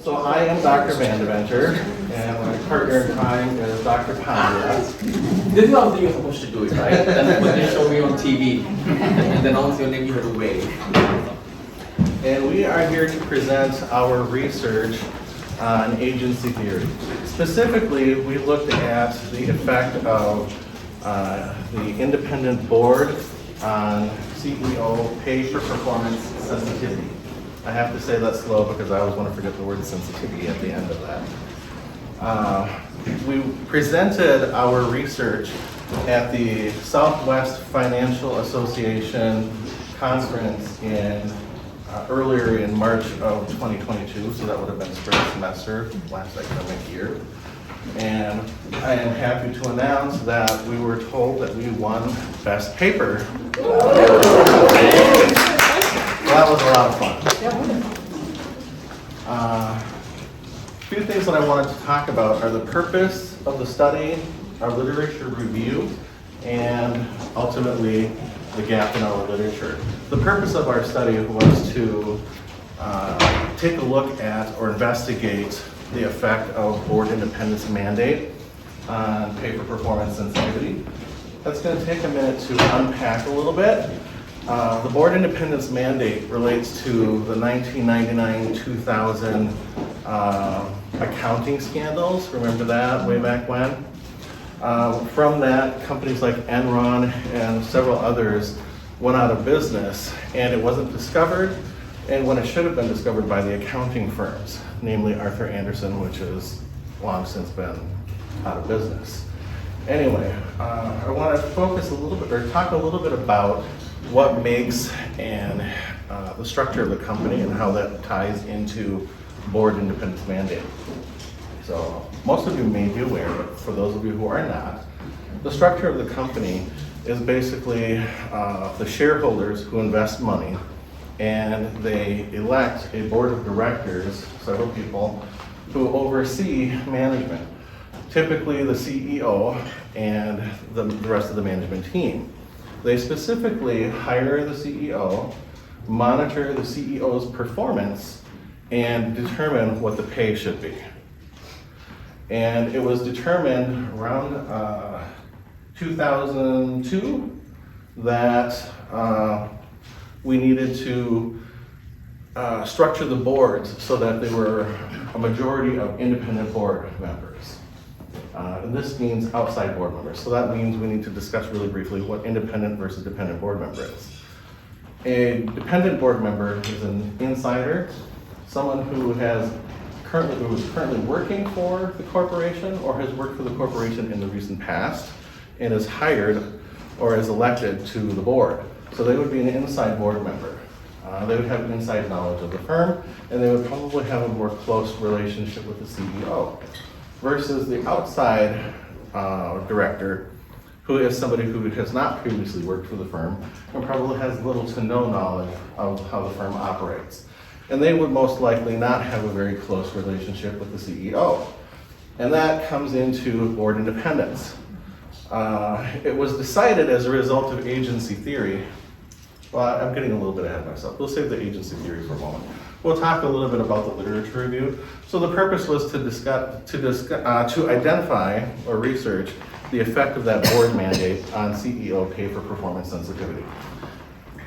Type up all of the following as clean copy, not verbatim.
So I am Dr. Vandeventer, and my partner in crime is Dr. Pondra. This is how you're supposed to do it, right? That's what they show me on TV. And then once your name, you have to wait. And we are here to present our research on agency theory. Specifically, we looked at the effect of the independent board on CEO pay for performance sensitivity. I have to say that slow because I always want to forget the word sensitivity at the end of that. We presented our research at the Southwest Financial Association conference earlier in March of 2022, so that would have been spring semester, last academic year. And I am happy to announce that we were told that we won Best Paper. That was a lot of fun. A few things that I wanted to talk about are the purpose of the study, our literature review, and ultimately the gap in our literature. The purpose of our study was to take a look at or investigate the effect of board independence mandate on pay for performance sensitivity. That's going to take a minute to unpack a little bit. The board independence mandate relates to the 1999-2000 accounting scandals. Remember that way back when? From that, companies like Enron and several others went out of business, and it wasn't discovered, and when it should have been discovered by the accounting firms, namely Arthur Andersen, which has long since been out of business. Anyway, I want to focus a little bit, or talk a little bit about what makes the structure of the company and how that ties into board independence mandate. So most of you may be aware, but for those of you who are not, the structure of the company is basically the shareholders who invest money, and they elect a board of directors, several people, who oversee management, typically the CEO and the rest of the management team. They specifically hire the CEO, monitor the CEO's performance, and determine what the pay should be. And it was determined around 2002 that we needed to structure the boards so that they were a majority of independent board members. And this means outside board members. So that means we need to discuss really briefly what independent versus dependent board member is. A dependent board member is an insider, someone who is currently working for the corporation or has worked for the corporation in the recent past and is hired or is elected to the board. So they would be an inside board member. They would have an inside knowledge of the firm, and they would probably have a more close relationship with the CEO. Versus the outside director, who is somebody who has not previously worked for the firm and probably has little to no knowledge of how the firm operates. And they would most likely not have a very close relationship with the CEO. And that comes into board independence. It was decided as a result of agency theory. Well, I'm getting a little bit ahead of myself. We'll save the agency theory for a moment. We'll talk a little bit about the literature review. So the purpose was to identify or research the effect of that board mandate on CEO pay for performance sensitivity.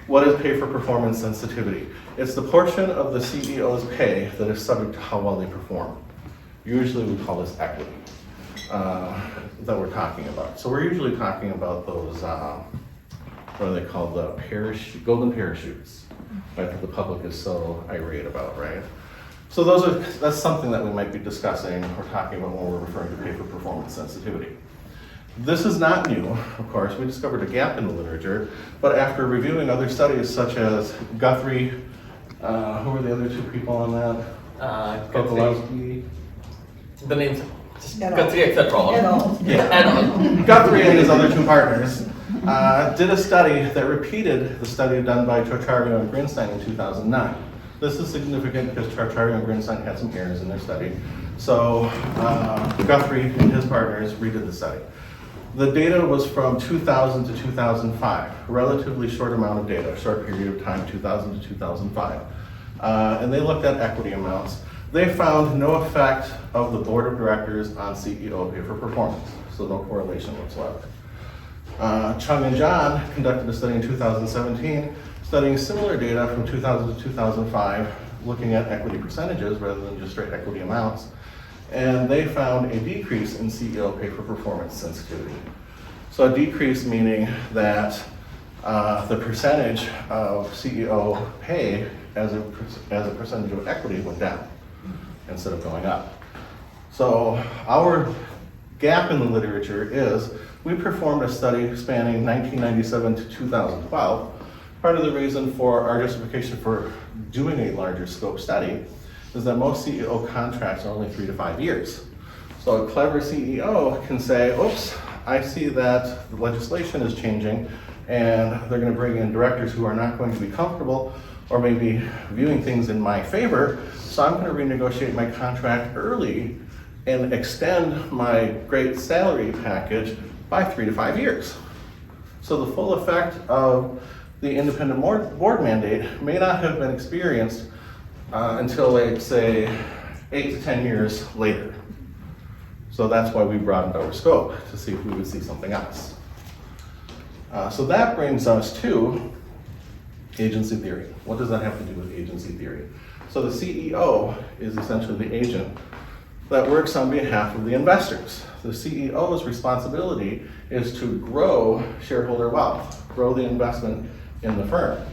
What is pay for performance sensitivity? It's the portion of the CEO's pay that is subject to how well they perform. Usually we call this equity that we're talking about. So we're usually talking about those, what are they called, the golden parachutes, right, that the public is so irate about, right? So that's something that we might be discussing or talking about when we're referring to pay for performance sensitivity. This is not new, of course. We discovered a gap in the literature, but after reviewing other studies such as Guthrie, who were the other two people on that? Kokolowski. The names, Guthrie, etc. Yeah. Guthrie and his other two partners did a study that repeated the study done by Ciorciario and Grinstein in 2009. This is significant because Ciorciario and Grinstein had some errors in their study. So Guthrie and his partners redid the study. The data was from 2000 to 2005, a relatively short amount of data, short period of time, 2000 to 2005. And they looked at equity amounts. they found no effect of the board of directors on CEO pay for performance, so no correlation whatsoever. Chung and John conducted a study in 2017, studying similar data from 2000 to 2005, looking at equity percentages rather than just straight equity amounts, and they found a decrease in CEO pay for performance sensitivity. So a decrease meaning that the percentage of CEO pay as a percentage of equity went down instead of going up. So our gap in the literature is we performed a study spanning 1997 to 2012. Part of the reason for our justification for doing a larger scope study is that most CEO contracts are only 3 to 5 years. So a clever CEO can say, oops, I see that the legislation is changing and they're going to bring in directors who are not going to be comfortable or maybe viewing things in my favor, so I'm going to renegotiate my contract early and extend my great salary package by 3 to 5 years. So the full effect of the independent board mandate may not have been experienced until, like, say, 8 to 10 years later. So that's why we broadened our scope, to see if we would see something else. So that brings us to agency theory. What does that have to do with agency theory? So the CEO is essentially the agent that works on behalf of the investors. The CEO's responsibility is to grow shareholder wealth, grow the investment in the firm.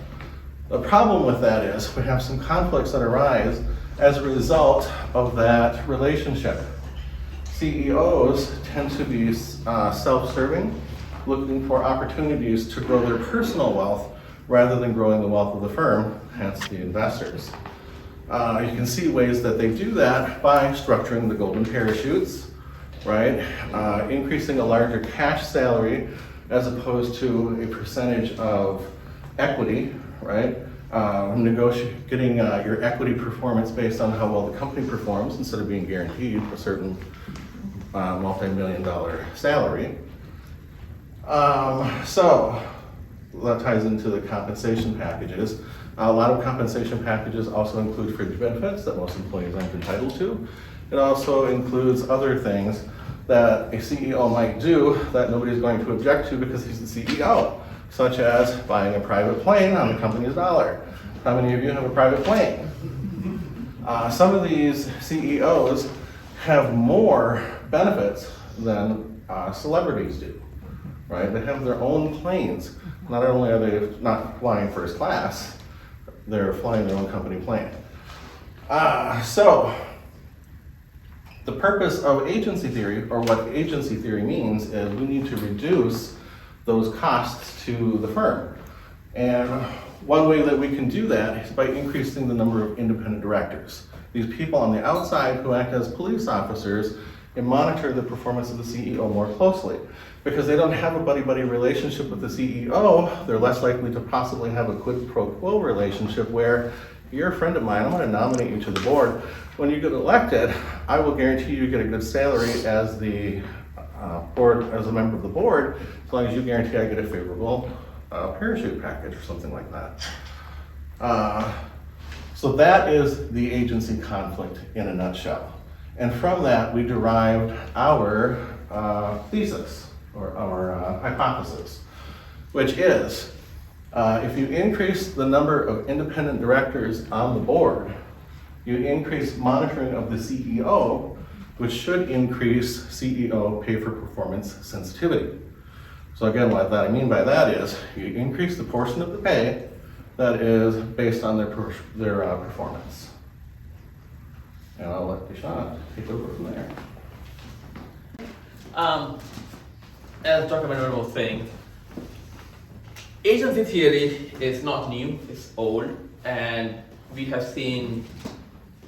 The problem with that is we have some conflicts that arise as a result of that relationship. CEOs tend to be self-serving, looking for opportunities to grow their personal wealth rather than growing the wealth of the firm, hence the investors. You can see ways that they do that by structuring the golden parachutes, right? Increasing a larger cash salary as opposed to a percentage of equity, right? Getting your equity performance based on how well the company performs instead of being guaranteed a certain multi-million-dollar salary. So that ties into the compensation packages. A lot of compensation packages also include fringe benefits that most employees aren't entitled to. It also includes other things that a CEO might do that nobody's going to object to because he's the CEO, such as buying a private plane on the company's dollar. How many of you have a private plane? Some of these CEOs have more benefits than celebrities do, right? They have their own planes. Not only are they not flying first class, they're flying their own company plane. So the purpose of agency theory, or what agency theory means, is we need to reduce those costs to the firm. And one way that we can do that is by increasing the number of independent directors. These people on the outside who act as police officers and monitor the performance of the CEO more closely. Because they don't have a buddy-buddy relationship with the CEO, they're less likely to possibly have a quid pro quo relationship where you're a friend of mine, I'm going to nominate you to the board. When you get elected, I will guarantee you get a good salary as the as a member of the board, as long as you guarantee I get a favorable parachute package or something like that. So that is the agency conflict in a nutshell. And from that, we derived our thesis, or our hypothesis, which is if you increase the number of independent directors on the board, you increase monitoring of the CEO, which should increase CEO pay for performance sensitivity. So again, what I mean by that is you increase the portion of the pay that is based on their performance. And I'll let Dishant take over from there. As Dr. Manuel was saying, agency theory is not new, it's old, and we have seen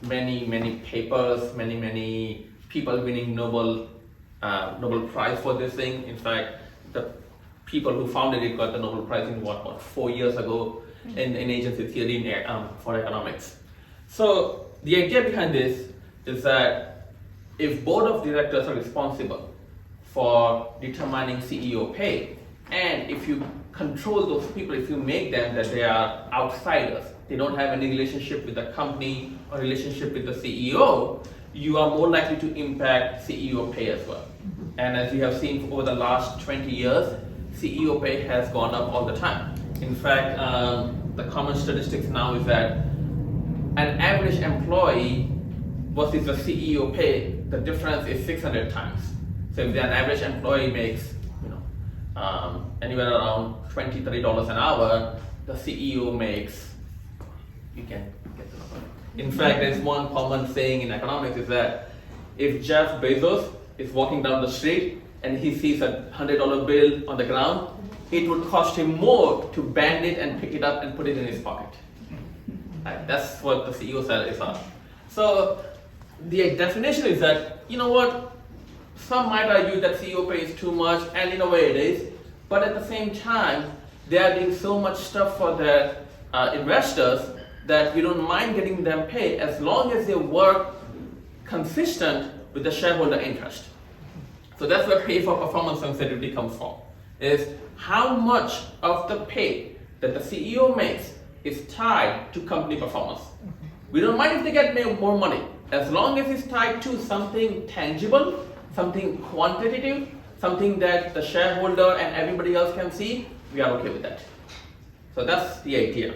many papers, many people winning Nobel Prize for this thing. In fact, the people who founded it got the Nobel Prize in what 4 years ago in agency theory for economics. So the idea behind this is that if board of directors are responsible for determining CEO pay, and if you control those people, if you make them that they are outsiders, they don't have any relationship with the company or relationship with the CEO, you are more likely to impact CEO pay as well. And as we have seen over the last 20 years, CEO pay has gone up all the time. In fact, the common statistics now is that an average employee versus the CEO pay, the difference is 600 times. So if an average employee makes, anywhere around $20, $30 an hour, the CEO makes, you can get the number. In fact, there's one common saying in economics is that if Jeff Bezos is walking down the street and he sees a $100 bill on the ground, it would cost him more to bend it and pick it up and put it in his pocket. Right? That's what the CEO salaries are. So the definition is that, you know what, some might argue that CEO pay is too much, and in a way it is, but at the same time, they are doing so much stuff for their investors that we don't mind getting them paid as long as they work consistent with the shareholder interest. So that's where pay for performance sensitivity comes from, is how much of the pay that the CEO makes is tied to company performance. We don't mind if they get more money, as long as it's tied to something tangible, something quantitative, something that the shareholder and everybody else can see, we are okay with that. So that's the idea.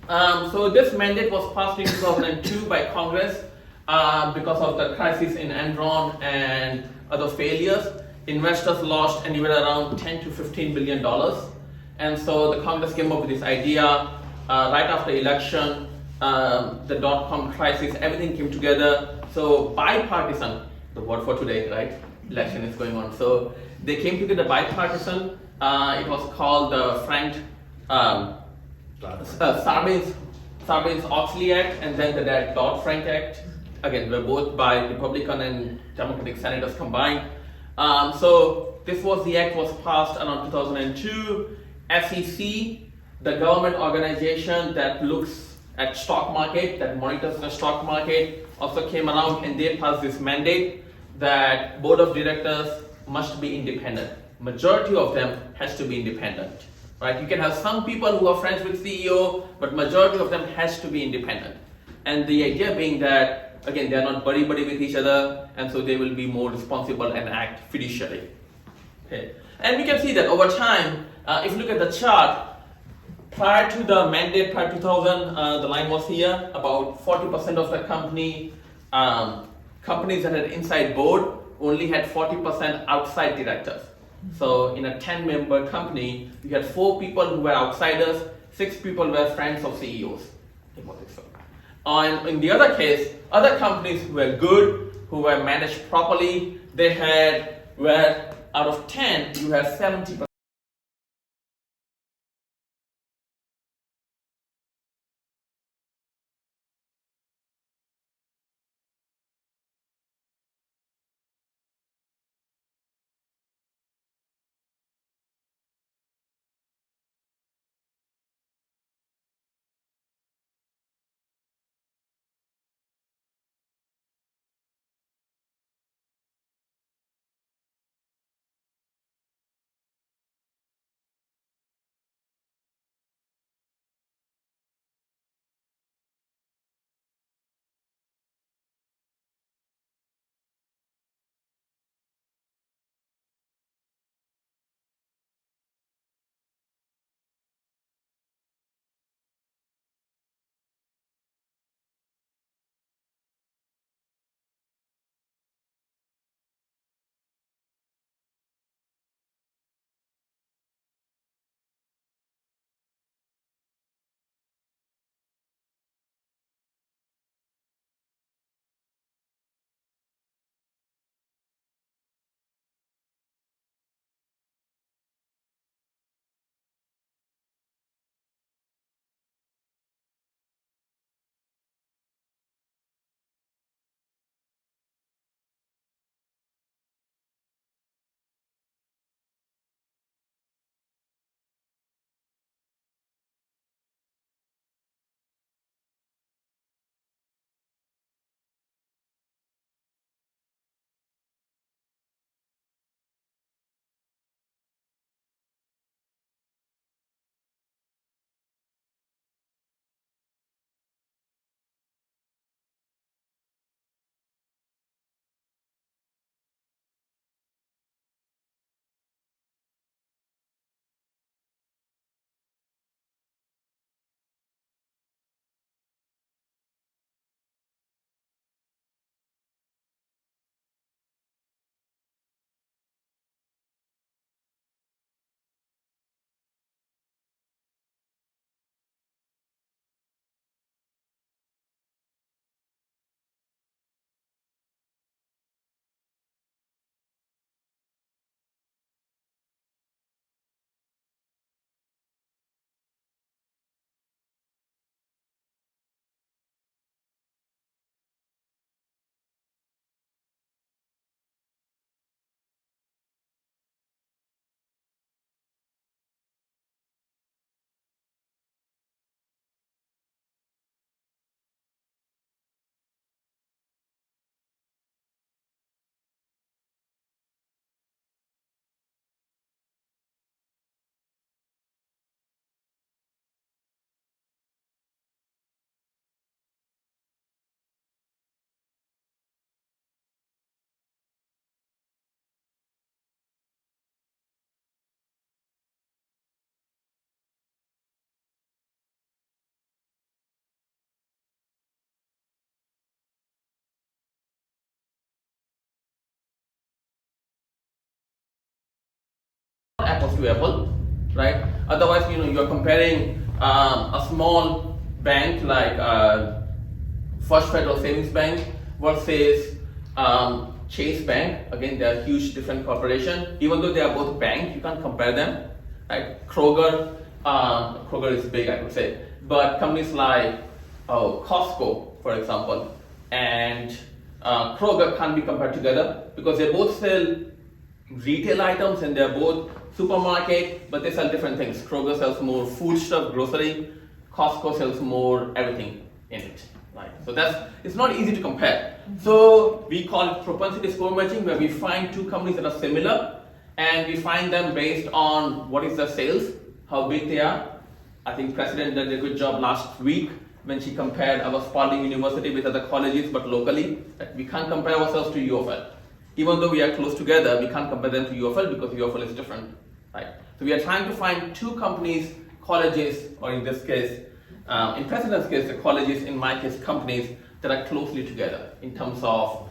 So this mandate was passed in 2002 by Congress because of the crisis in Enron and other failures. Investors lost anywhere around $10 to $15 billion. And so the Congress came up with this idea right after election, the dot-com crisis, everything came together. So bipartisan, the word for today, right? Election is going on. So they came together bipartisan. It was called the Sarbanes-Oxley Act, and then the Dodd-Frank Act. Again, we're both by Republican and Democratic senators combined. So this was the act was passed around 2002. SEC, the government organization that looks at stock market, that monitors the stock market, also came around and they passed this mandate that board of directors must be independent. Majority of them has to be independent, right? You can have some people who are friends with CEO, but majority of them has to be independent. And the idea being that, again, they're not buddy-buddy with each other, and so they will be more responsible and act fiduciary. Okay. And we can see that over time, if you look at the chart, prior to the mandate, prior to 2000, the line was here, about 40% of the companies that had inside board only had 40% outside directors. So in a 10-member company, you had 4 people who were outsiders, 6 people were friends of CEOs. And in the other case, other companies who were good, who were managed properly, they had, where out of 10, you had 70% apples to apple, right? Otherwise, you're comparing a small bank like First Federal Savings Bank versus Chase Bank. Again, they're huge different corporation. Even though they are both bank, you can't compare them. Right? Kroger is big, I would say, but companies like Costco, for example, and Kroger can't be compared together because they both sell retail items and they're both supermarket, but they sell different things. Kroger sells more food stuff, grocery. Costco sells more everything in it. Right? So it's not easy to compare. So we call it propensity score matching, where we find two companies that are similar and we find them based on what is their sales, how big they are. I think President did a good job last week when she compared our Spalding University with other colleges, but locally. That we can't compare ourselves to UFL. Even though we are close together, we can't compare them to UFL because UFL is different. Right? So we are trying to find two companies, colleges, or in this case, in President's case, the colleges, in my case, companies that are closely together in terms of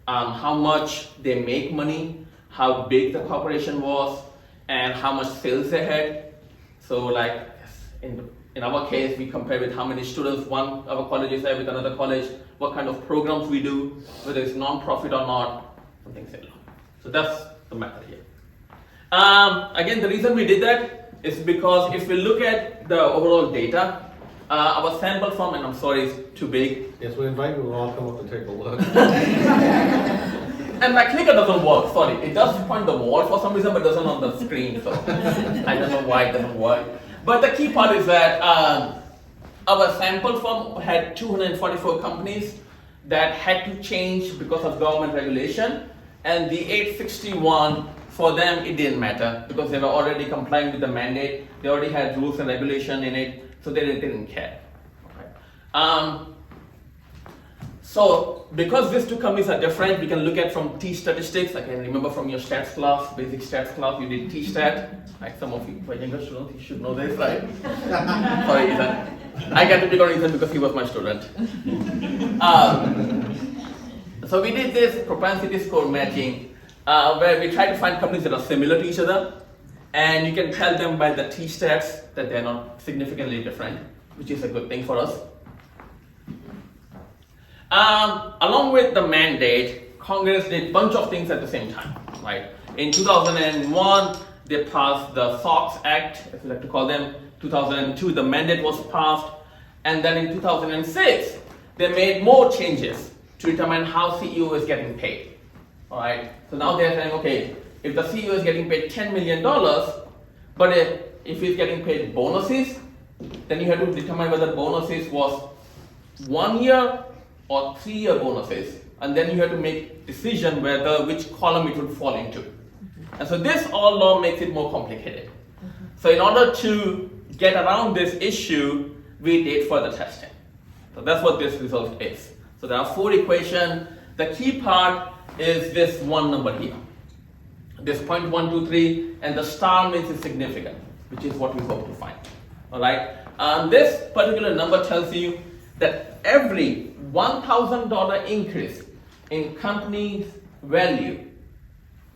how much they make money, how big the corporation was, and how much sales they had. So like in our case, we compare with how many students one of our colleges have with another college, what kind of programs we do, whether it's non-profit or not, something similar. So that's the method here. Again, the reason we did that is because if we look at the overall data, our sample from, and I'm sorry, it's too big. Yes, we invite you to all come up and take a look. And my clicker doesn't work, sorry. It does point the wall for some reason, but doesn't on the screen, so I don't know why it doesn't work. But the key part is that our sample firm had 244 companies that had to change because of government regulation, and the 861, for them it didn't matter because they were already complying with the mandate. They already had rules and regulation in it, so they didn't care. Okay. So because these two companies are different, we can look at from T statistics. Again, remember from your stats class, basic stats class, you did T stat. Like some of you, for younger students, you should know this, right? Sorry, Ethan. I get to pick on Ethan because he was my student. So we did this propensity score matching, where we try to find companies that are similar to each other, and you can tell them by the T stats that they're not significantly different, which is a good thing for us. Along with the mandate, Congress did a bunch of things at the same time, right? In 2001, they passed the SOX Act, as we like to call them. 2002, the mandate was passed. And then in 2006, they made more changes to determine how CEO is getting paid, all right? So now they're saying, okay, if the CEO is getting paid $10 million, but if he's getting paid bonuses, then you have to determine whether bonuses was 1 year or 3 year bonuses, and then you have to make decision which column it would fall into. And so this all law makes it more complicated. So in order to get around this issue, we did further testing. So that's what this result is. So there are 4 equations. The key part is this one number here. This 0.123, and the star means it's significant, which is what we hope to find. All right. This particular number tells you that every $1,000 increase in company's value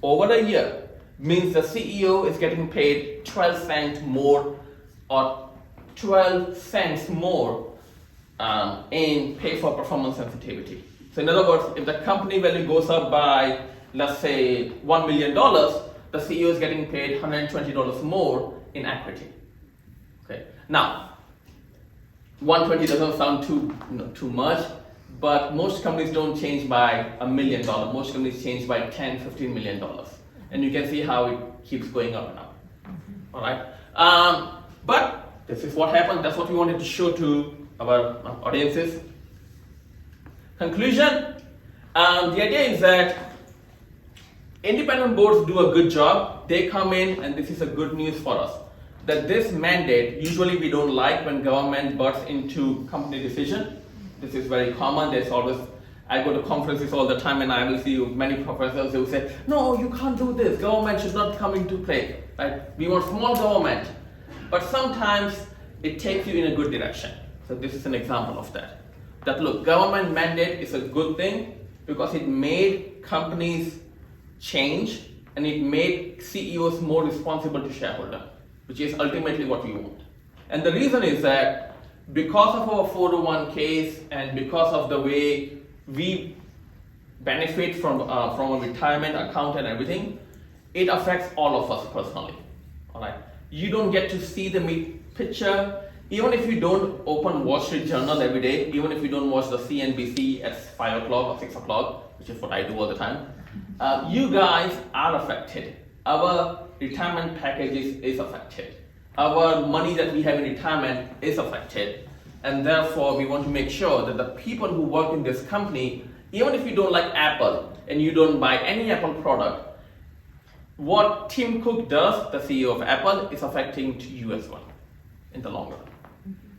over a year means the CEO is getting paid 12 cents more, or 12 cents more in pay for performance sensitivity. So in other words, if the company value goes up by, let's say, $1 million, the CEO is getting paid $120 more in equity. Okay. Now, 120 doesn't sound too much, but most companies don't change by $1 million. Most companies change by $10-15 million, and you can see how it keeps going up and up. All right, but this is what happened. That's what we wanted to show to our audiences. Conclusion: the idea is that independent boards do a good job. They come in, and this is a good news for us, that this mandate, usually we don't like when government butts into company decision. This is very common. There's always, I go to conferences all the time and I will see many professors who say, no, you can't do this. Government should not come into play. Right? We want small government. But sometimes it takes you in a good direction. So this is an example of that. That look, government mandate is a good thing because it made companies change and it made CEOs more responsible to shareholder, which is ultimately what we want. And the reason is that because of our 401ks and because of the way we benefit from a retirement account and everything, it affects all of us personally. All right, you don't get to see the picture. Even if you don't open Wall Street Journal every day, even if you don't watch the CNBC at 5 o'clock or 6 o'clock, which is what I do all the time, you guys are affected. Our retirement package is affected. Our money that we have in retirement is affected. And therefore, we want to make sure that the people who work in this company, even if you don't like Apple and you don't buy any Apple product, what Tim Cook does, the CEO of Apple, is affecting to you as well in the long run.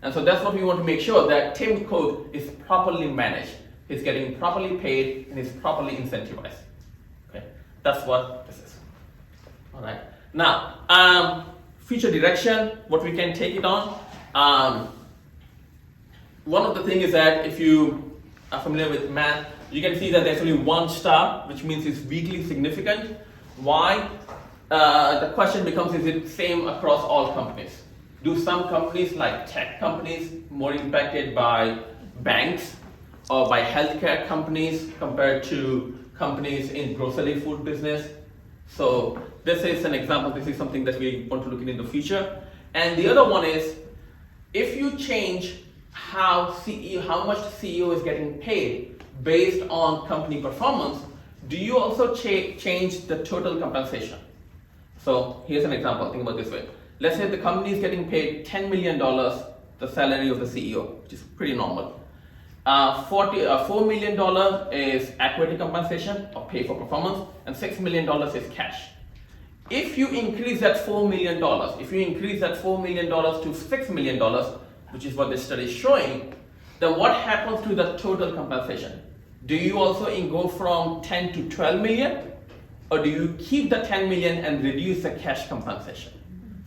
And so that's what we want to make sure, that Tim Cook is properly managed, he's getting properly paid, and is properly incentivized. Okay, that's what this is. All right. Now, future direction, what we can take it on. One of the things is that if you are familiar with math, you can see that there's only one star, which means it's weakly significant. Why? The question becomes, is it same across all companies? Do some companies, like tech companies, more impacted by banks or by healthcare companies compared to companies in grocery food business? So this is an example. This is something that we want to look at in the future. And the other one is, if you change how much the CEO is getting paid based on company performance, do you also change the total compensation? So here's an example. Think about it this way. Let's say the company is getting paid $10 million, the salary of the CEO, which is pretty normal. $4 million is equity compensation or pay for performance, and $6 million is cash. If you increase that $4 million, to $6 million, which is what this study is showing, then what happens to the total compensation? Do you also go from 10 to 12 million, or do you keep the 10 million and reduce the cash compensation?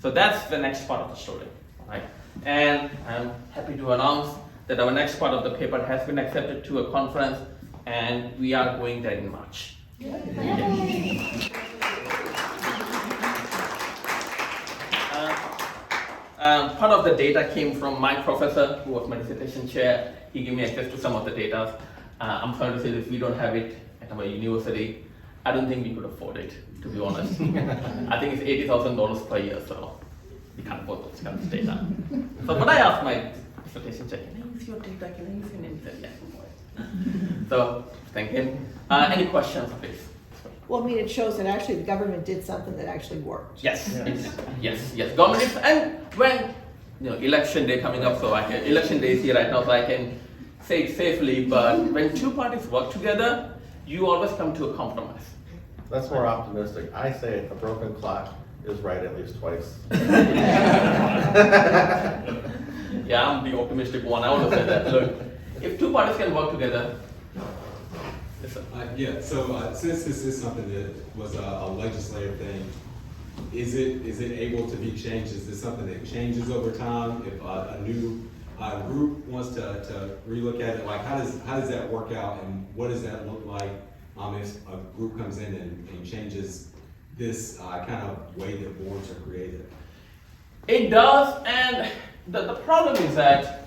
So that's the next part of the story, right? And I'm happy to announce that our next part of the paper has been accepted to a conference, and we are going there in March. Part of the data came from my professor, who was my dissertation chair. He gave me access to some of the data. I'm sorry to say that we don't have it at our university. I don't think we could afford it, to be honest. I think it's $80,000 per year, so we can't afford those kind of data. So, but I asked my dissertation chair, can I use your data? Can I use your name? He said, yes. So, thank him. Any questions, please? Well, I mean, it shows that actually the government did something that actually worked. Yes. Government is, and when election day coming up, so election day is here right now, so I can say it safely. But when two parties work together, you always come to a compromise. That's more optimistic. I say a broken clock is right at least twice. Yeah, I'm the optimistic one. I want to say that. Look, if two parties can work together. Since this is something that was a legislative thing, is it able to be changed? Is this something that changes over time? If a new group wants to relook at it, like how does that work out, and what does that look like if a group comes in and changes this kind of way that boards are created? It does, and the problem is that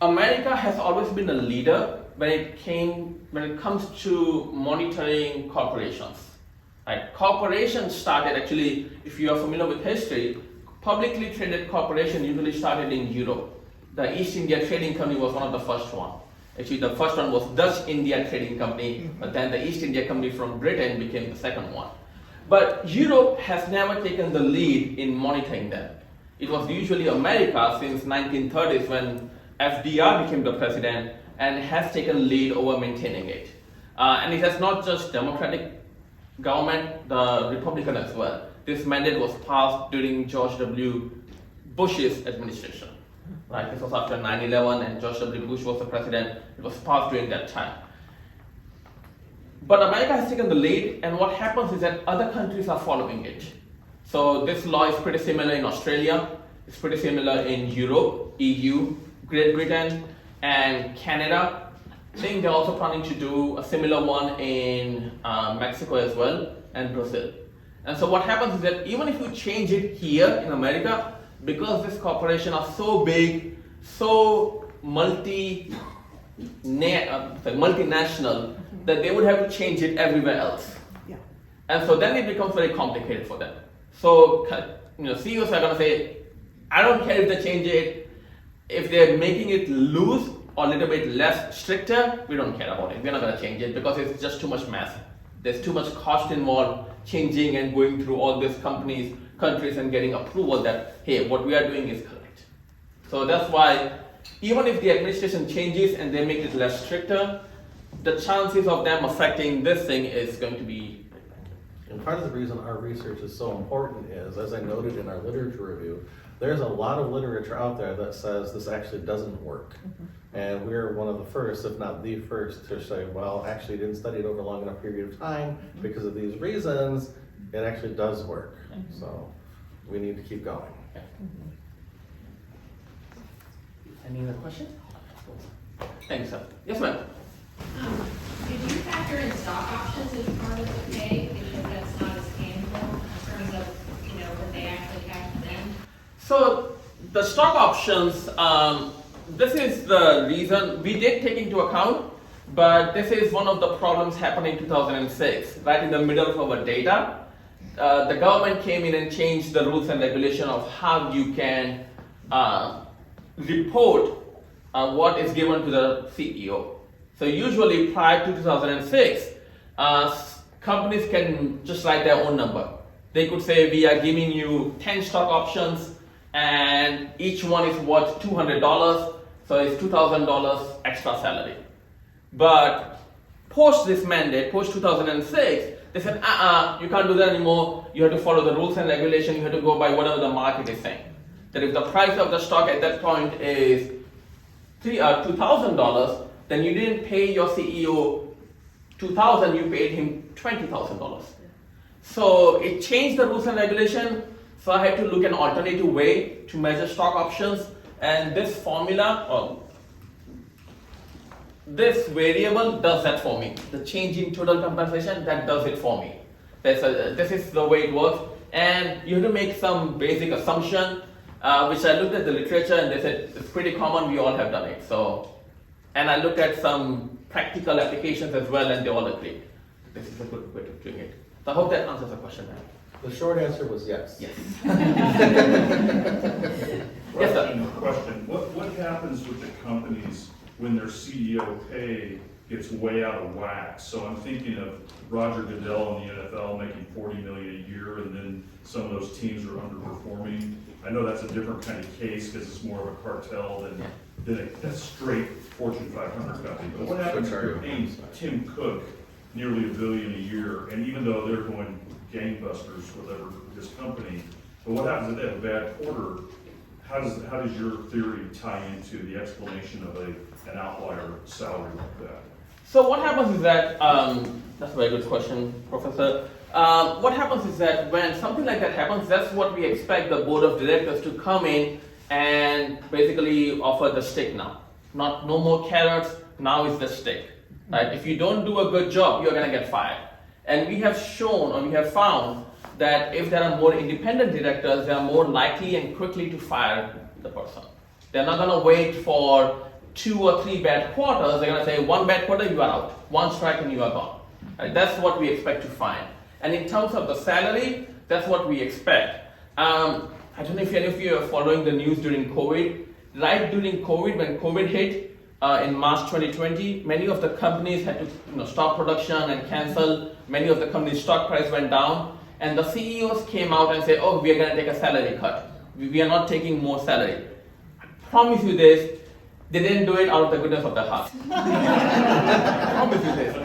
America has always been a leader when it comes to monitoring corporations. Right? Corporations started, actually, if you are familiar with history, publicly traded corporation usually started in Europe. The East India Trading Company was one of the first one. Actually, the first one was Dutch India Trading Company, but then the East India Company from Britain became the second one. But Europe has never taken the lead in monitoring them. It was usually America since 1930s when FDR became the president, and has taken lead over maintaining it. And it has not just Democratic government, the Republican as well. This mandate was passed during George W. Bush's administration. Right? This was after 9/11, and George W. Bush was the president. It was passed during that time. But America has taken the lead, and what happens is that other countries are following it. So this law is pretty similar in Australia, it's pretty similar in Europe, EU, Great Britain, and Canada. I think they're also planning to do a similar one in Mexico as well and Brazil. And so what happens is that even if you change it here in America, because these corporations are so big, so multinational, that they would have to change it everywhere else. Yeah. And so then it becomes very complicated for them. So CEOs are going to say, I don't care if they change it. If they're making it loose or a little bit less stricter, we don't care about it. We're not going to change it because it's just too much mess. There's too much cost involved changing and going through all these countries and getting approval that, hey, what we are doing is correct. So that's why even if the administration changes and they make it less stricter, the chances of them affecting this thing is going to be. And part of the reason our research is so important is, as I noted in our literature review, there's a lot of literature out there that says this actually doesn't work. And we're one of the first, if not the first, to say, well, actually didn't study it over a long enough period of time because of these reasons, it actually does work. So we need to keep going. Any other questions? Thanks, sir. Yes, ma'am. Did you factor in stock options as part of the pay, because that's not as tangible in terms of, when they actually cash it in? So the stock options, this is the reason we did take into account, but this is one of the problems happening in 2006, right in the middle of our data. The government came in and changed the rules and regulation of how you can report what is given to the CEO. So usually prior to 2006, companies can just write their own number. They could say, we are giving you 10 stock options and each one is worth $200, so it's $2,000 extra salary. But post this mandate, post 2006, they said, you can't do that anymore. You have to follow the rules and regulation. You have to go by whatever the market is saying. That if the price of the stock at that point is $2,000, then you didn't pay your CEO $2,000, you paid him $20,000. So it changed the rules and regulation. So I had to look at an alternative way to measure stock options, and this formula, or this variable does that for me. The change in total compensation, that does it for me. This is the way it works, and you have to make some basic assumption, which I looked at the literature and they said it's pretty common, we all have done it. So, and I looked at some practical applications as well, and they all agreed. This is a good way of doing it. So I hope that answers the question. The short answer was yes. Yes. Question. What happens with the companies when their CEO pay gets way out of whack? So I'm thinking of Roger Goodell in the NFL making $40 million a year, and then some of those teams are underperforming. I know that's a different kind of case because it's more of a cartel than a straight Fortune 500 company. But what happens if you're paying Tim Cook nearly $1 billion a year, and even though they're going gangbusters, whatever his company, but what happens if they have a bad quarter? How does your theory tie into the explanation of an outlier salary like that? So what happens is that, that's a very good question, Professor. What happens is that when something like that happens, that's what we expect the board of directors to come in and basically offer the stick now. No more carrots, now it's the stick. Right? If you don't do a good job, you're gonna get fired. And we have shown, or we have found, that if there are more independent directors, they are more likely and quickly to fire the person. They're not gonna wait for 2 or 3 bad quarters. They're gonna say, 1 bad quarter, you are out. 1 strike and you are gone. Right? That's what we expect to find. And in terms of the salary, that's what we expect. I don't know if any of you are following the news during COVID. Right during COVID, when COVID hit in March 2020, many of the companies had to stop production and cancel. Many of the companies' stock price went down. And the CEOs came out and said, oh, we are going to take a salary cut. We are not taking more salary. I promise you this, they didn't do it out of the goodness of their heart. I promise you this.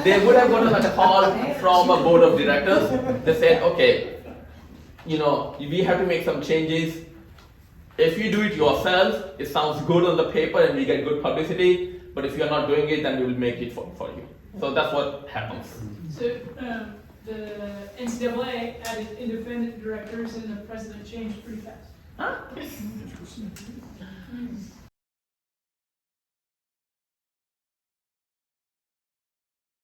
They would have gotten a call from a board of directors. They said, okay, we have to make some changes. If you do it yourselves, it sounds good on the paper and we get good publicity. But if you're not doing it, then we will make it for you. So that's what happens. So the NCAA added independent directors and the president changed pretty fast. Huh? Interesting.